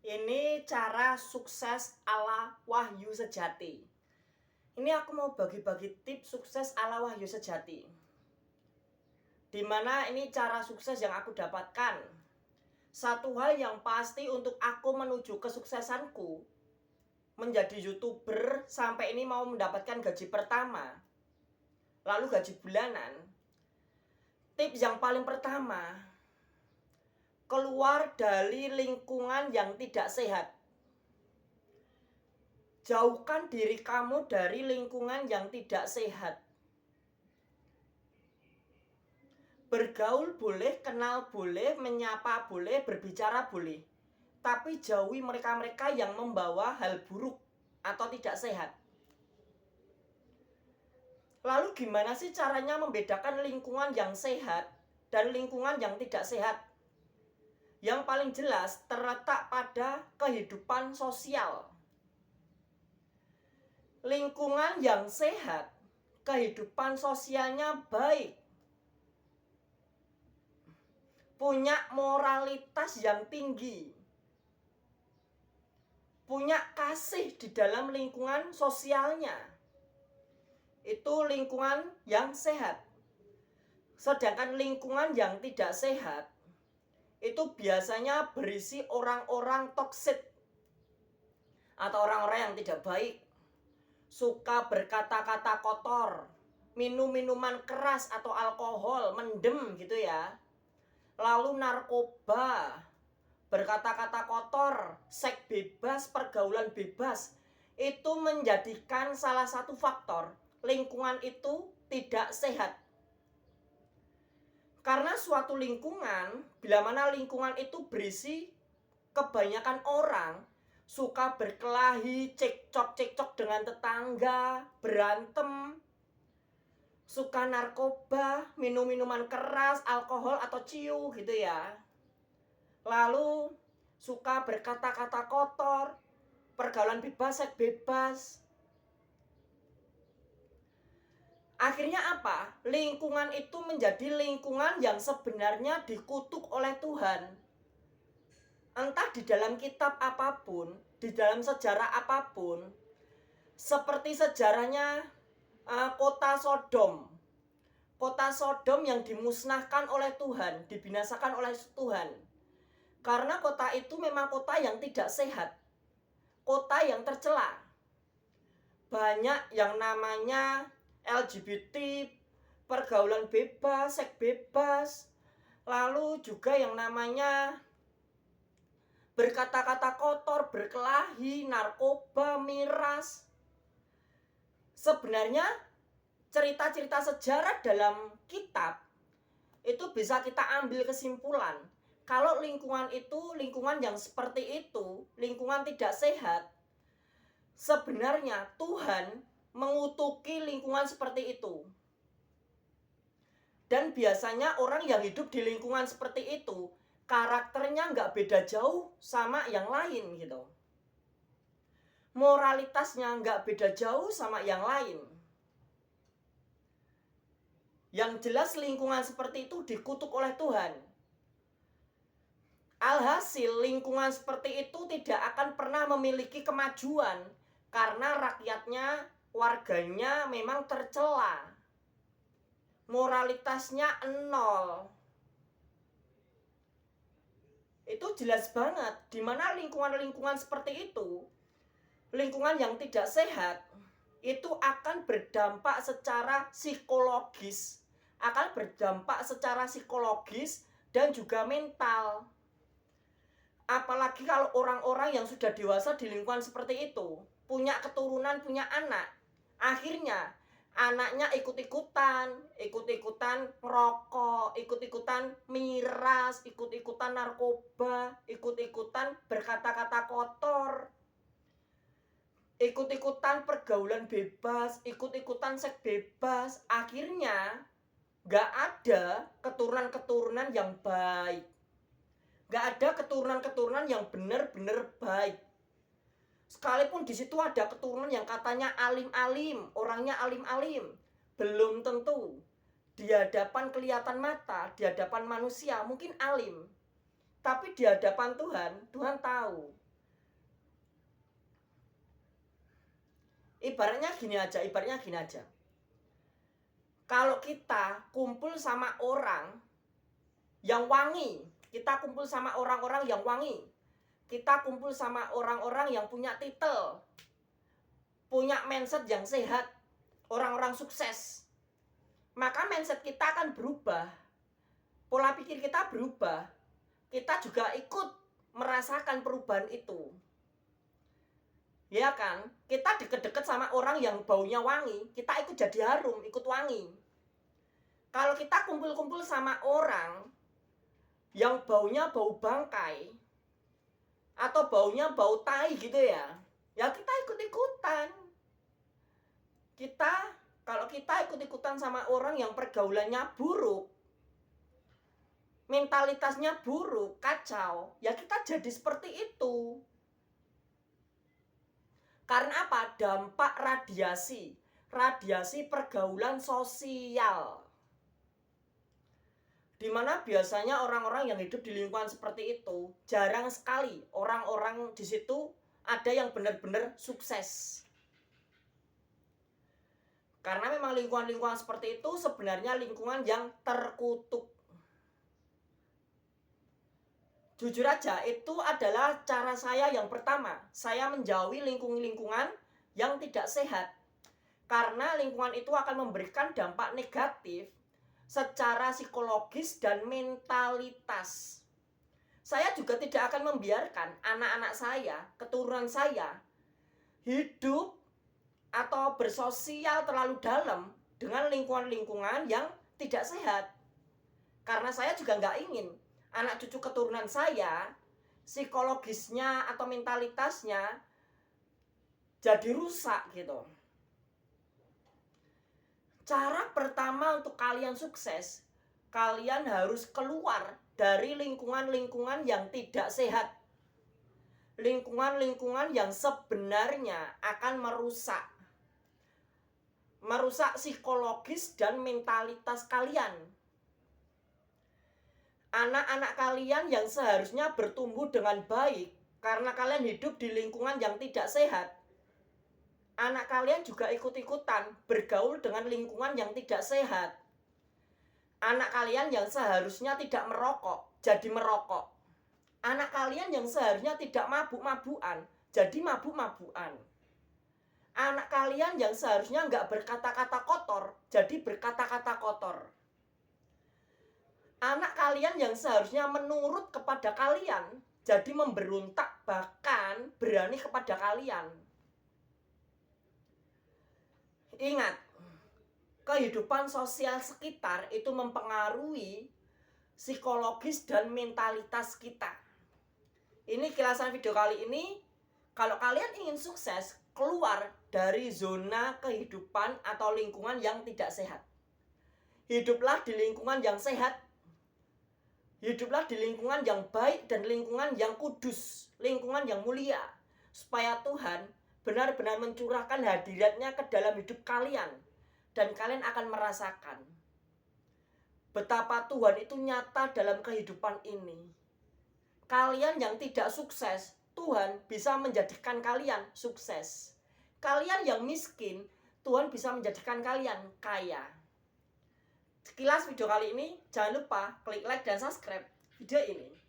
Ini cara sukses ala Wahyu Sejati. Ini aku mau bagi-bagi tips sukses ala Wahyu Sejati. Dimana ini cara sukses yang aku dapatkan. Satu hal yang pasti untuk aku menuju kesuksesanku, menjadi YouTuber sampai ini mau mendapatkan gaji pertama, lalu gaji bulanan. Tips yang paling pertama, keluar dari lingkungan yang tidak sehat. Jauhkan diri kamu dari lingkungan yang tidak sehat. Bergaul boleh, kenal boleh, menyapa boleh, berbicara boleh. Tapi jauhi mereka-mereka yang membawa hal buruk atau tidak sehat. Lalu gimana sih caranya membedakan lingkungan yang sehat dan lingkungan yang tidak sehat? Yang paling jelas terletak pada kehidupan sosial. Lingkungan yang sehat, kehidupan sosialnya baik, punya moralitas yang tinggi, punya kasih di dalam lingkungan sosialnya. Itu lingkungan yang sehat. Sedangkan lingkungan yang tidak sehat itu biasanya berisi orang-orang toksik atau orang-orang yang tidak baik, suka berkata-kata kotor, minum minuman keras atau alkohol, mendem gitu ya. Lalu narkoba, berkata-kata kotor, seks bebas, pergaulan bebas. Itu menjadikan salah satu faktor lingkungan itu tidak sehat. Karena suatu lingkungan, bila mana lingkungan itu berisi kebanyakan orang suka berkelahi, cekcok dengan tetangga, berantem, suka narkoba, minum minuman keras, alkohol atau ciu gitu ya. Lalu suka berkata-kata kotor, pergaulan bebas, seks bebas. Akhirnya apa? Lingkungan itu menjadi lingkungan yang sebenarnya dikutuk oleh Tuhan. Entah di dalam kitab apapun, di dalam sejarah apapun, seperti sejarahnya kota Sodom. Kota Sodom yang dimusnahkan oleh Tuhan, dibinasakan oleh Tuhan. Karena kota itu memang kota yang tidak sehat, kota yang tercela. Banyak yang namanya LGBT, pergaulan bebas, seks bebas, lalu juga yang namanya berkata-kata kotor, berkelahi, narkoba, miras. Sebenarnya cerita-cerita sejarah dalam kitab itu bisa kita ambil kesimpulan kalau lingkungan itu lingkungan yang seperti itu, lingkungan tidak sehat, sebenarnya Tuhan mengutuki lingkungan seperti itu. Dan biasanya orang yang hidup di lingkungan seperti itu karakternya nggak beda jauh sama yang lain gitu. Moralitasnya nggak beda jauh sama yang lain. Yang jelas lingkungan seperti itu dikutuk oleh Tuhan. Alhasil lingkungan seperti itu tidak akan pernah memiliki kemajuan karena rakyatnya, warganya memang tercela. Moralitasnya nol. Itu jelas banget di mana lingkungan-lingkungan seperti itu, lingkungan yang tidak sehat, itu akan berdampak secara psikologis, dan juga mental. Apalagi kalau orang-orang yang sudah dewasa di lingkungan seperti itu, punya keturunan, punya anak, akhirnya anaknya ikut-ikutan merokok, ikut-ikutan miras, ikut-ikutan narkoba, ikut-ikutan berkata-kata kotor, ikut-ikutan pergaulan bebas, ikut-ikutan seks bebas. Akhirnya gak ada keturunan-keturunan yang baik, gak ada keturunan-keturunan yang benar-benar baik. Sekalipun di situ ada keturunan yang katanya alim-alim, orangnya alim-alim, belum tentu di hadapan kelihatan mata, di hadapan manusia mungkin alim, tapi di hadapan Tuhan, Tuhan tahu Ibaratnya gini aja. Kalau kita kumpul sama orang yang wangi, kita kumpul sama orang-orang yang wangi, kita kumpul sama orang-orang yang punya titel, punya mindset yang sehat, orang-orang sukses, maka mindset kita akan berubah, pola pikir kita berubah, kita juga ikut merasakan perubahan itu. Ya kan, kita deket-deket sama orang yang baunya wangi, kita ikut jadi harum, ikut wangi. Kalau kita kumpul-kumpul sama orang yang baunya bau bangkai atau baunya bau tai gitu ya kita ikut-ikutan. Kalau kita ikut-ikutan sama orang yang pergaulannya buruk, mentalitasnya buruk, kacau, ya kita jadi seperti itu. Karena apa? Dampak radiasi pergaulan sosial. Dimana biasanya orang-orang yang hidup di lingkungan seperti itu, jarang sekali orang-orang di situ ada yang benar-benar sukses. Karena memang lingkungan-lingkungan seperti itu sebenarnya lingkungan yang terkutuk. Jujur aja, itu adalah cara saya yang pertama. Saya menjauhi lingkungan yang tidak sehat. Karena lingkungan itu akan memberikan dampak negatif secara psikologis dan mentalitas. Saya juga tidak akan membiarkan anak-anak saya, keturunan saya, hidup atau bersosial terlalu dalam dengan lingkungan-lingkungan yang tidak sehat. Karena saya juga nggak ingin anak cucu keturunan saya psikologisnya atau mentalitasnya jadi rusak gitu. Cara pertama untuk kalian sukses, kalian harus keluar dari lingkungan-lingkungan yang tidak sehat. Lingkungan-lingkungan yang sebenarnya akan merusak psikologis dan mentalitas kalian. Anak-anak kalian yang seharusnya bertumbuh dengan baik karena kalian hidup di lingkungan yang tidak sehat, anak kalian juga ikut-ikutan bergaul dengan lingkungan yang tidak sehat. Anak kalian yang seharusnya tidak merokok jadi merokok. Anak kalian yang seharusnya tidak mabuk-mabukan jadi mabuk-mabukan. Anak kalian yang seharusnya nggak berkata-kata kotor jadi berkata-kata kotor. Anak kalian yang seharusnya menurut kepada kalian jadi memberontak, bahkan berani kepada kalian. Ingat, kehidupan sosial sekitar itu mempengaruhi psikologis dan mentalitas kita. Ini kilasan video kali ini. Kalau kalian ingin sukses, keluar dari zona kehidupan atau lingkungan yang tidak sehat. Hiduplah di lingkungan yang sehat. Hiduplah di lingkungan yang baik dan lingkungan yang kudus, lingkungan yang mulia, supaya Tuhan benar-benar mencurahkan hadiratnya ke dalam hidup kalian, dan kalian akan merasakan betapa Tuhan itu nyata dalam kehidupan ini. Kalian yang tidak sukses, Tuhan bisa menjadikan kalian sukses. Kalian yang miskin, Tuhan bisa menjadikan kalian kaya. Sekilas video kali ini, jangan lupa klik like dan subscribe video ini.